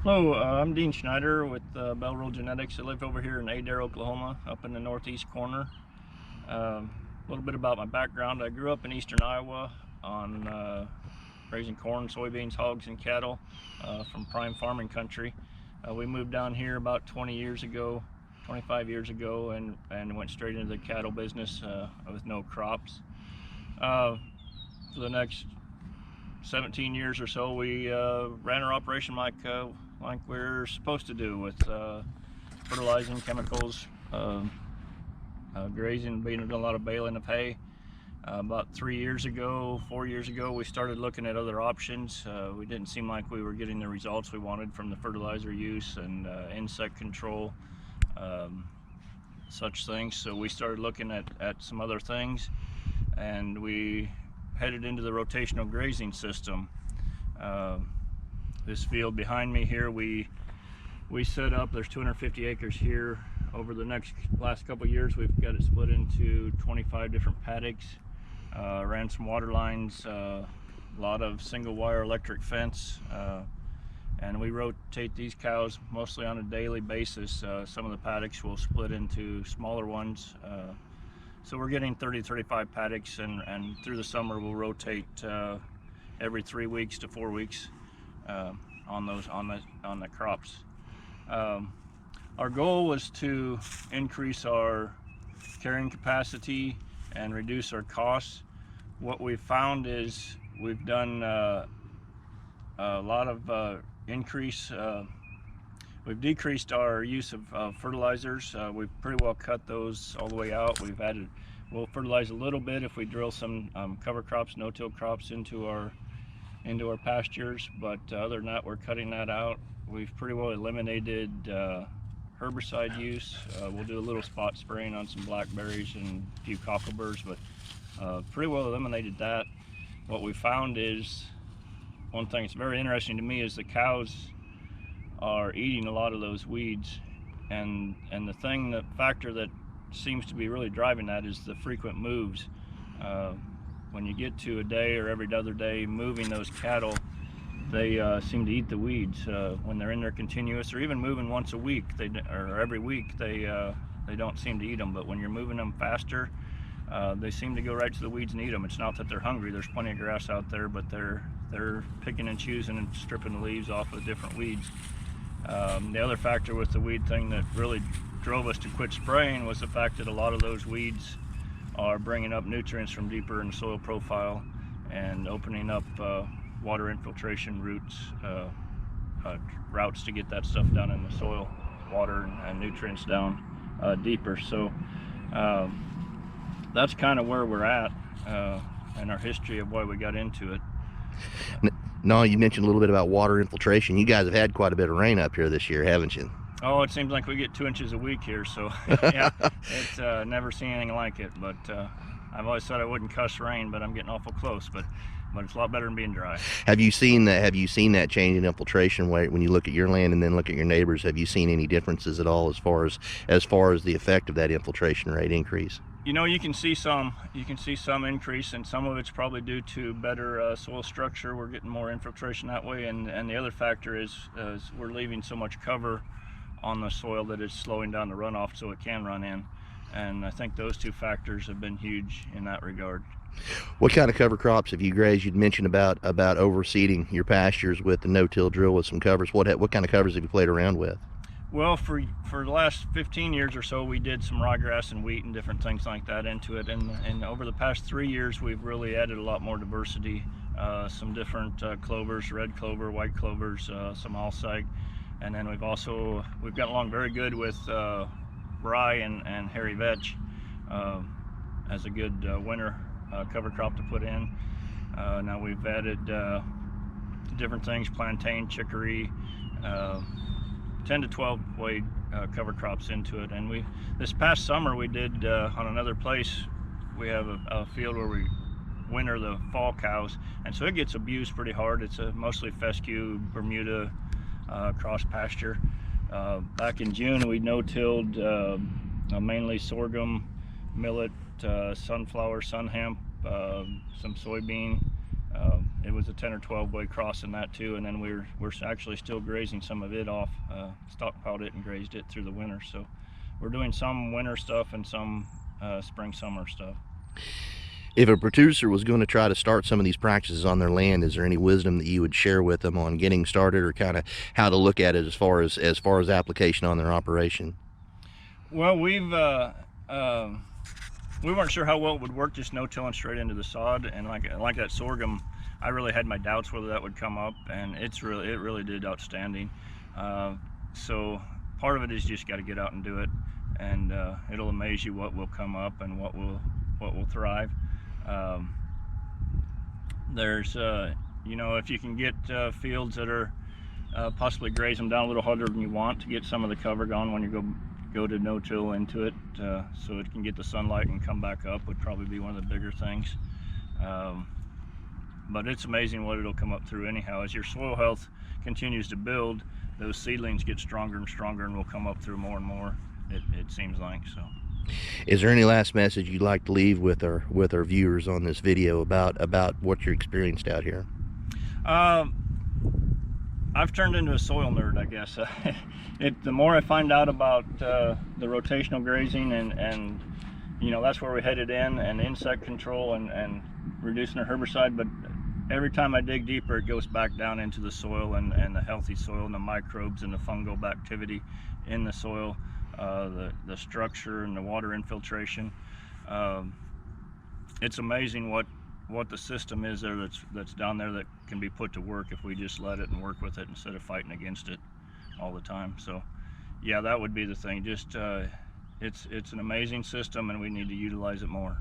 Hello, I'm Dean Schneider with Bell Roll Genetics. I live over here in Adair, Oklahoma, up in the northeast corner. A little bit about my background. I grew up in eastern Iowa on raising corn, soybeans, hogs, and cattle from prime farming country. We moved down here about 20 years ago, 25 years ago, and went straight into the cattle business with no crops. For the next 17 years or so, we ran our operation like we're supposed to do, with fertilizing, chemicals, grazing, being a lot of baling of hay. About 4 years ago, we started looking at other options. We didn't seem like we were getting the results we wanted from the fertilizer use and insect control, such things. So we started looking at some other things, and we headed into the rotational grazing system. This field behind me here, we set up, there's 250 acres here. Over the last couple of years, we've got it split into 25 different paddocks. Ran some water lines, a lot of single wire electric fence, and we rotate these cows mostly on a daily basis. Some of the paddocks will split into smaller ones. So we're getting 30-35 paddocks, and through the summer we'll rotate every 3 weeks to 4 weeks on the crops. Our goal was to increase our carrying capacity and reduce our costs. What we've found is we've done a lot of increase. We've decreased our use of fertilizers. We've pretty well cut those all the way out. We'll fertilize a little bit if we drill some cover crops, no-till crops into our pastures, but other than that, we're cutting that out. We've pretty well eliminated herbicide use. We'll do a little spot spraying on some blackberries and a few cockleburs, but pretty well eliminated that. What we found is, one thing that's very interesting to me is the cows are eating a lot of those weeds, and the factor that seems to be really driving that is the frequent moves. When you get to a day or every other day moving those cattle, they seem to eat the weeds. When they're in there continuous, or even moving once a week, or every week, they don't seem to eat them. But when you're moving them faster, they seem to go right to the weeds and eat them. It's not that they're hungry. There's plenty of grass out there, but they're picking and choosing and stripping the leaves off of different weeds. The other factor with the weed thing that really drove us to quit spraying was the fact that a lot of those weeds are bringing up nutrients from deeper in the soil profile and opening up water infiltration routes to get that stuff down in the soil, water and nutrients down deeper. So that's kind of where we're at and our history of why we got into it. No, you mentioned a little bit about water infiltration. You guys have had quite a bit of rain up here this year, haven't you? Oh, it seems like we get 2 inches a week here, so yeah, it's never seen anything like it. But I've always said I wouldn't cuss rain, but I'm getting awful close. But it's a lot better than being dry. Have you seen that change in infiltration when you look at your land and then look at your neighbors? Have you seen any differences at all as far as the effect of that infiltration rate increase? You know, you can see some increase, and some of it's probably due to better soil structure. We're getting more infiltration that way, and the other factor is we're leaving so much cover on the soil that it's slowing down the runoff so it can run in. And I think those two factors have been huge in that regard. What kind of cover crops have you grazed? You'd mentioned about overseeding your pastures with the no-till drill with some covers. What kind of covers have you played around with? Well, for the last 15 years or so, we did some ryegrass and wheat and different things like that into it. And over the past 3 years, we've really added a lot more diversity. Some different clovers, red clover, white clovers, some alsike. And then we've gotten along very good with rye and hairy vetch as a good winter cover crop to put in. Now we've added different things: plantain, chicory, 10 to 12 way cover crops into it. And this past summer we did on another place. We have a field where we winter the fall cows, and so it gets abused pretty hard. It's a mostly fescue Bermuda cross pasture. Back in June we no-tilled mainly sorghum, millet, sunflower, sun hemp, some soybean, it was a 10 or 12 way crossing that too, and then we're actually still grazing some of it off, stockpiled it and grazed it through the winter. So we're doing some winter stuff and some spring summer stuff. If a producer was going to try to start some of these practices on their land, is there any wisdom that you would share with them on getting started, or kind of how to look at it as far as application on their operation? Well, we weren't sure how well it would work just no-tilling straight into the sod, and like that sorghum, I really had my doubts whether that would come up, and it really did outstanding. So part of it is just got to get out and do it, and it'll amaze you what will come up and what will thrive. There's you know, if you can get fields that are possibly graze them down a little harder than you want to get some of the cover gone when you go to no-till into it, so it can get the sunlight and come back up, would probably be one of the bigger things. But it's amazing what it'll come up through anyhow. As your soil health continues to build, those seedlings get stronger and stronger and will come up through more and more, it seems like. So is there any last message you'd like to leave with our viewers on this video about what you experienced out here? I've turned into a soil nerd, I guess. The more I find out about the rotational grazing and you know, that's where we headed in, and insect control and reducing our herbicide, but every time I dig deeper, it goes back down into the soil and the healthy soil and the microbes and the fungal activity in the soil, the structure and the water infiltration. It's amazing what the system is there that's down there that can be put to work if we just let it and work with it instead of fighting against it all the time. So yeah, that would be the thing. Just it's an amazing system, and we need to utilize it more.